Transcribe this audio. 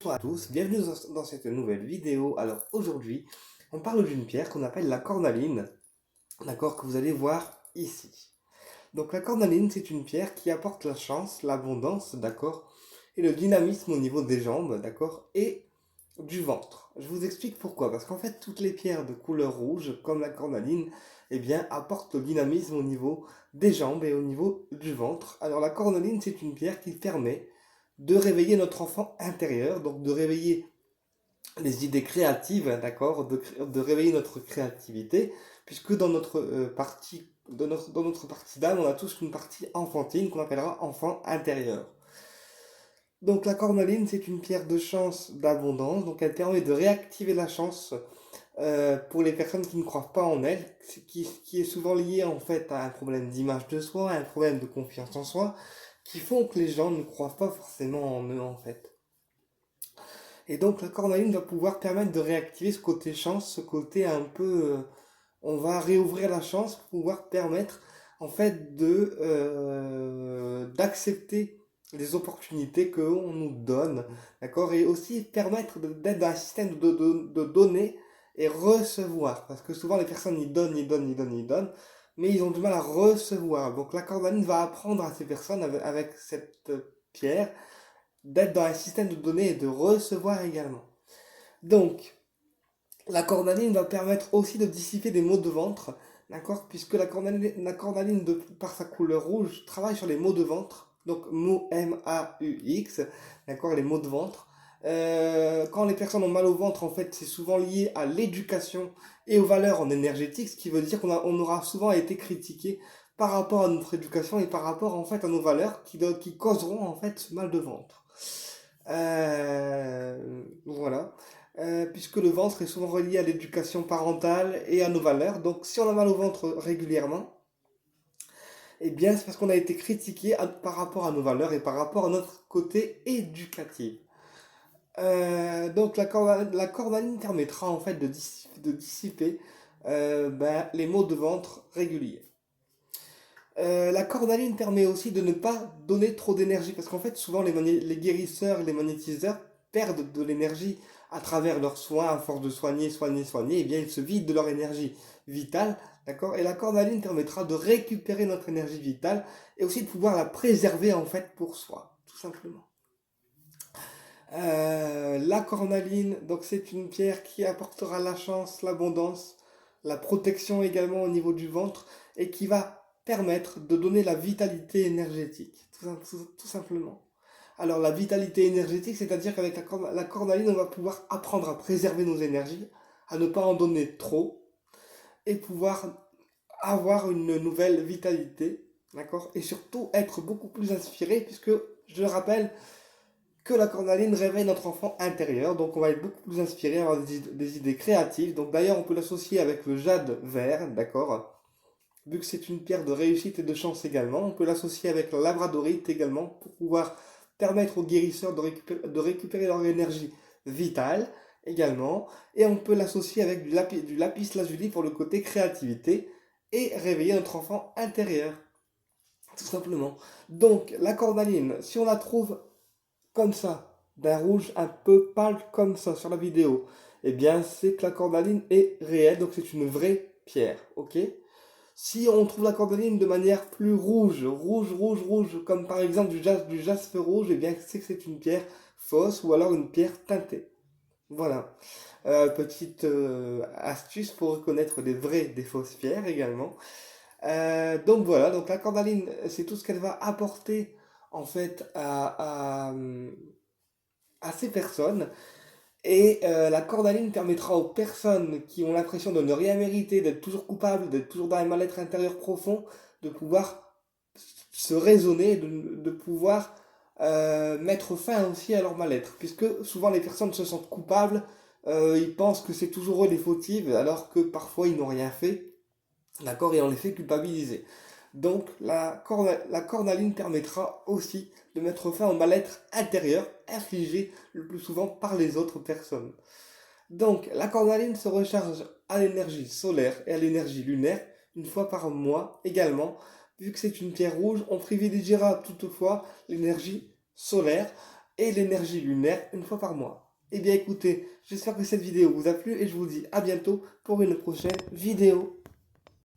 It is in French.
Bonjour à tous, bienvenue dans cette nouvelle vidéo. Alors aujourd'hui, on parle d'une pierre qu'on appelle la cornaline, d'accord, que vous allez voir ici. Donc la cornaline, c'est une pierre qui apporte la chance, l'abondance, d'accord, et le dynamisme au niveau des jambes, d'accord, et du ventre. Je vous explique pourquoi. Parce qu'en fait, toutes les pierres de couleur rouge, comme la cornaline, eh bien, apportent le dynamisme au niveau des jambes et au niveau du ventre. Alors la cornaline, c'est une pierre qui permet de réveiller notre enfant intérieur, donc de réveiller les idées créatives, d'accord, de réveiller notre créativité, puisque dans notre partie, dans notre partie d'âme, on a tous une partie enfantine qu'on appellera enfant intérieur. Donc la cornaline, c'est une pierre de chance, d'abondance, donc elle permet de réactiver la chance pour les personnes qui ne croient pas en elles, qui est souvent lié en fait à un problème d'image de soi, à un problème de confiance en soi, qui font que les gens ne croient pas forcément en eux en fait. Et donc la cornaline va pouvoir permettre de réactiver ce côté chance, ce côté un peu... on va réouvrir la chance pour pouvoir permettre en fait d'accepter les opportunités qu'on nous donne, d'accord? Et aussi permettre d'être dans un système de donner et recevoir. Parce que souvent les personnes ils donnent, ils donnent, ils donnent, ils donnent, mais ils ont du mal à recevoir. Donc la cornaline va apprendre à ces personnes avec cette pierre d'être dans un système de donner et de recevoir également. Donc, la cornaline va permettre aussi de dissiper des maux de ventre, d'accord? Puisque la cornaline par sa couleur rouge, travaille sur les maux de ventre, donc maux M-A-U-X, d'accord? Les maux de ventre. Quand les personnes ont mal au ventre, en fait, c'est souvent lié à l'éducation et aux valeurs en énergétique, ce qui veut dire on aura souvent été critiqué par rapport à notre éducation et par rapport en fait à nos valeurs qui causeront en fait ce mal de ventre. Voilà. Puisque le ventre est souvent relié à l'éducation parentale et à nos valeurs. Donc si on a mal au ventre régulièrement, eh bien c'est parce qu'on a été critiqué par rapport à nos valeurs et par rapport à notre côté éducatif. Donc la cornaline permettra en fait de dissiper les maux de ventre réguliers. La cornaline permet aussi de ne pas donner trop d'énergie parce qu'en fait souvent les guérisseurs et les magnétiseurs perdent de l'énergie à travers leurs soins, à force de soigner, et bien ils se vident de leur énergie vitale, d'accord? Et la cornaline permettra de récupérer notre énergie vitale et aussi de pouvoir la préserver en fait pour soi, tout simplement. La cornaline, donc c'est une pierre qui apportera la chance, l'abondance, la protection également au niveau du ventre et qui va permettre de donner la vitalité énergétique, tout simplement. Alors la vitalité énergétique, c'est-à-dire qu'avec la cornaline, on va pouvoir apprendre à préserver nos énergies, à ne pas en donner trop et pouvoir avoir une nouvelle vitalité, d'accord? Et surtout être beaucoup plus inspiré puisque, je le rappelle, que la cornaline réveille notre enfant intérieur, donc on va être beaucoup plus inspiré, avoir des idées créatives. Donc d'ailleurs, on peut l'associer avec le jade vert, d'accord? Vu que c'est une pierre de réussite et de chance également, on peut l'associer avec la labradorite également pour pouvoir permettre aux guérisseurs de récupérer leur énergie vitale également. Et on peut l'associer avec du lapis lazuli pour le côté créativité et réveiller notre enfant intérieur, tout simplement. Donc la cornaline, si on la trouve comme ça, d'un rouge un peu pâle comme ça sur la vidéo, eh bien c'est que la cornaline est réelle, donc c'est une vraie pierre, ok? Si on trouve la cornaline de manière plus rouge, comme par exemple du jaspe rouge, eh bien c'est que c'est une pierre fausse ou alors une pierre teintée. Voilà. Petite astuce pour reconnaître les vraies des fausses pierres également. Donc voilà, donc la cornaline, c'est tout ce qu'elle va apporter en fait à ces personnes. Et la cordaline permettra aux personnes qui ont l'impression de ne rien mériter, d'être toujours coupables, d'être toujours dans un mal-être intérieur profond, de pouvoir se raisonner, de pouvoir mettre fin aussi à leur mal-être. Puisque souvent les personnes se sentent coupables, ils pensent que c'est toujours eux les fautifs, alors que parfois ils n'ont rien fait, d'accord, et on les fait culpabiliser. Donc la cornaline permettra aussi de mettre fin au mal-être intérieur infligé le plus souvent par les autres personnes. Donc la cornaline se recharge à l'énergie solaire et à l'énergie lunaire une fois par mois également. Vu que c'est une pierre rouge, on privilégiera toutefois l'énergie solaire et l'énergie lunaire une fois par mois. Eh bien écoutez, j'espère que cette vidéo vous a plu et je vous dis à bientôt pour une prochaine vidéo.